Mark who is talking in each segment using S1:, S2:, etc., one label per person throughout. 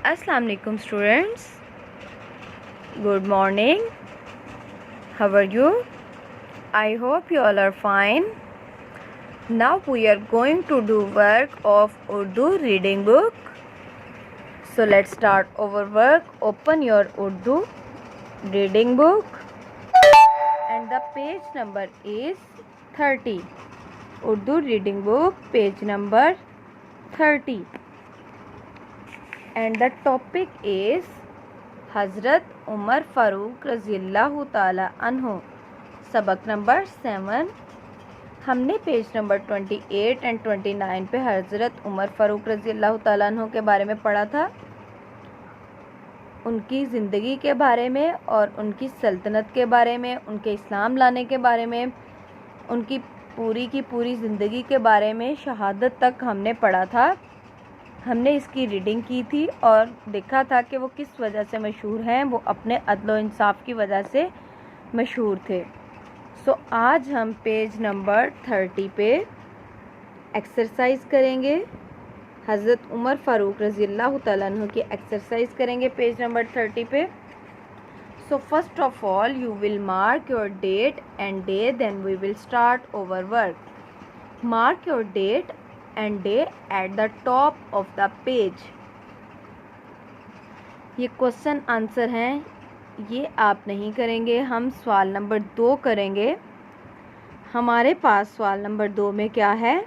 S1: Assalamu alaikum students. Good morning. How are you? I hope you all are fine. Now we are going to do work of Urdu reading book. So let's start our work. Open your Urdu reading book and the page number is 30. Urdu reading book page number 30. And the topic is हज़रत उमर फ़ारूक रज़ियल्लाहु ताला अन्हु, सबक number 7। हमने page number 28 and 29 पे हज़रत उमर फ़ारूक रज़ियल्लाहु ताला अन्हु के बारे में पढ़ा था, उनकी ज़िंदगी के बारे में और उनकी सल्तनत के बारे में, उनके इस्लाम लाने के बारे में, उनकी पूरी की पूरी ज़िंदगी के बारे में, शहादत तक हमने पढ़ा था। हमने इसकी रीडिंग की थी और देखा था कि वो किस वजह से मशहूर हैं। वो अपने अदल व इंसाफ की वजह से मशहूर थे। सो आज हम पेज नंबर 30 पे एक्सरसाइज करेंगे। हज़रत उमर फ़ारूक रज़ियल्लाहु ताला अन्हु की एक्सरसाइज करेंगे पेज नंबर 30 पे। So first of all you will mark your date and day, then we will start over work. Mark your date and day at the top of the page। ये question answer हैं, ये आप नहीं करेंगे, हम सवाल number 2 करेंगे। हमारे पास सवाल नंबर 2 में क्या है?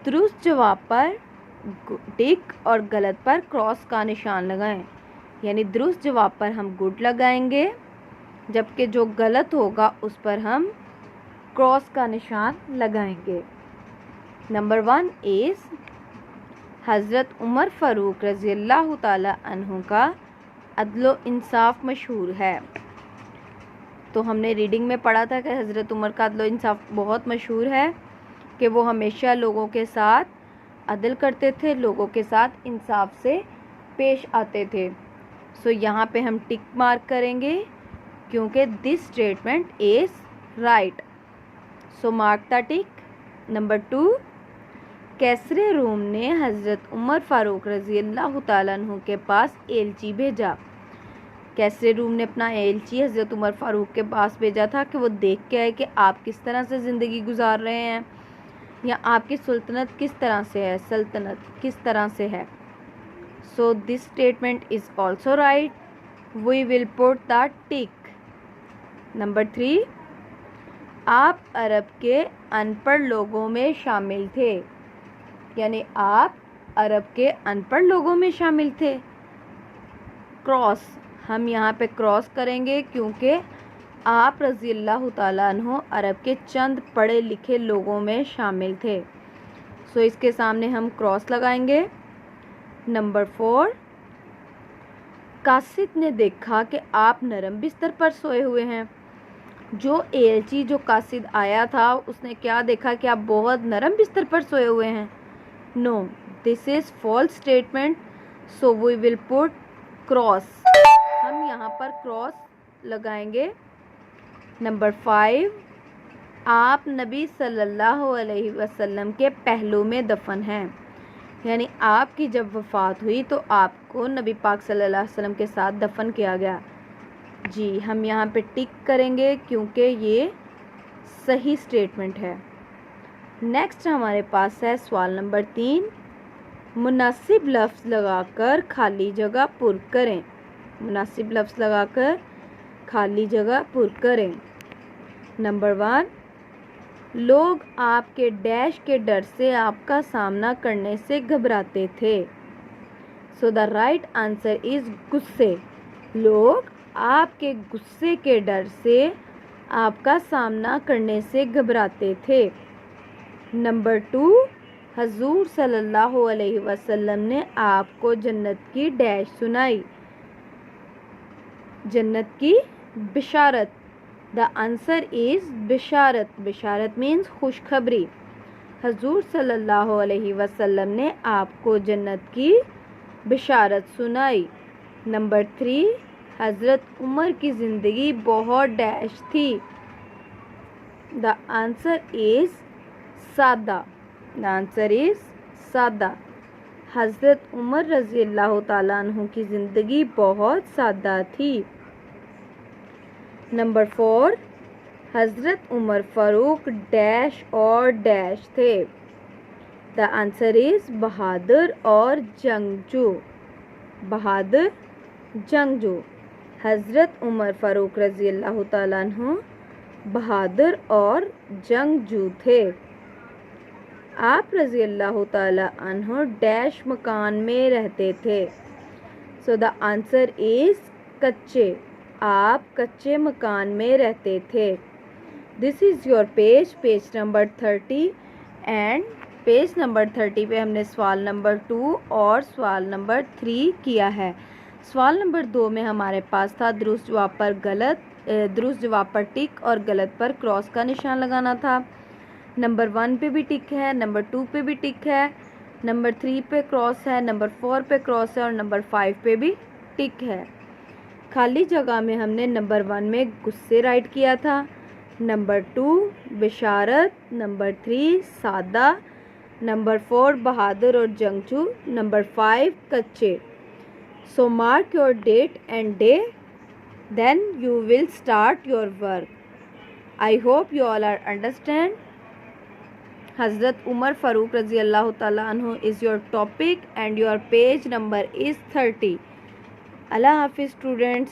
S1: दुरुस्त जवाब पर टिक और गलत पर क्रॉस का निशान लगाएं। यानी दुरुस्त जवाब पर हम गुड लगाएंगे, जबकि जो गलत होगा उस पर हम क्रॉस का निशान लगाएंगे। नंबर 1 इज़ हज़रत उमर फ़ारूक रज़ियल्लाहु ताला अन्हु का अदलो इंसाफ मशहूर है। तो हमने रीडिंग में पढ़ा था कि हज़रत उमर का अदलो इंसाफ बहुत मशहूर है, कि वो हमेशा लोगों के साथ अदल करते थे, लोगों के साथ इंसाफ से पेश आते थे। सो यहाँ पे हम टिक मार्क करेंगे क्योंकि this statement is right. So mark the tick. Number 2, कैसरे रूम ने हज़रत उमर फ़ारूक रज़ियल्लाहु ताला अन्हु के पास एलची भेजा। कैसरे रूम ने अपना एलची हज़रत उमर फ़ारूक के पास भेजा था कि वो देख के आए कि आप किस तरह से ज़िंदगी गुजार रहे हैं, या आपकी सल्तनत किस तरह से है, सल्तनत किस तरह से है। So this statement is also right. We will put the tick. Number 3, आप अरब के अनपढ़ लोगों में शामिल थे। यानी आप अरब के अनपढ़ लोगों में शामिल थे। क्रॉस, हम यहाँ पे क्रॉस करेंगे क्योंकि आप रज़ियल्लाहु ताला अन्हु अरब के चंद पढ़े लिखे लोगों में शामिल थे। सो इसके सामने हम क्रॉस लगाएंगे। नंबर 4, कासिद ने देखा कि आप नरम बिस्तर पर सोए हुए हैं। जो एलची जो कासिद आया था उसने क्या देखा कि आप बहुत नरम बिस्तर पर सोए हुए हैं। No, this is false statement. So we will put cross. हम यहाँ पर क्रॉस लगाएंगे। नंबर 5, आप नबी सल्लल्लाहु अलैहि वसल्लम के पहलू में दफन हैं। यानी आपकी जब वफ़ात हुई तो आपको नबी पाक सल्लल्लाहु अलैहि वसल्लम के साथ दफन किया गया। जी, हम यहाँ पे टिक करेंगे क्योंकि ये सही स्टेटमेंट है। नेक्स्ट हमारे पास है सवाल नंबर 3, मुनासिब लफ्ज़ लगाकर खाली जगह पुर करें। मुनासिब लफ्ज़ लगाकर खाली जगह पुर करें। नंबर 1, लोग आपके डैश के डर से आपका सामना करने से घबराते थे। So the right answer is गुस्से। लोग आपके गुस्से के डर से आपका सामना करने से घबराते थे। नंबर 2, हजूर सल्लल्लाहु अलैहि वसल्लम ने आपको जन्नत की डैश सुनाई। जन्नत की बिशारत। द आंसर इज़ बिशारत। बिशारत मीन्स खुशखबरी। हजूर सल्लल्लाहु अलैहि वसल्लम ने आपको जन्नत की बिशारत सुनाई। नंबर 3, हज़रत उमर की ज़िंदगी बहुत डैश थी। द आंसर इज़ सादा। द आंसर इज़ सादा। हज़रत उमर रज़ी अल्लाह ताला अन्हु की ज़िंदगी बहुत सादा थी। नंबर 4, हज़रत उमर फ़ारूक डैश और डैश थे। द आंसर इज़ बहादुर और जंगजू। बहादुर, जंगजू। हज़रत उमर फ़ारूक रज़ी अल्लाह ताला अन्हु बहादुर और जंगजू थे। आप रज़ी अल्लाह ताला अन्हु डैश मकान में रहते थे। सो द आंसर इज़ कच्चे। आप कच्चे मकान में रहते थे। This is your page number 30 and page number 30 पे हमने सवाल नंबर 2 और सवाल नंबर 3 किया है। सवाल नंबर 2 में हमारे पास था दुरुस्त जवाब पर टिक और गलत पर क्रॉस का निशान लगाना था। नंबर 1 पे भी टिक है, नंबर 2 पे भी टिक है, नंबर 3 पे क्रॉस है, नंबर 4 पे क्रॉस है और नंबर 5 पे भी टिक है। खाली जगह में हमने नंबर 1 में गुस्से राइट किया था, नंबर 2 बिशारत, नंबर 3 सादा, नंबर 4 बहादुर और जंगजू, नंबर 5 कच्चे। So mark your date and day, then you will start your work. I hope you all are understand. Hazrat Umar Farooq Razi Allah Ta'ala Anhu is your topic and your page number is 30. Allah Hafiz students.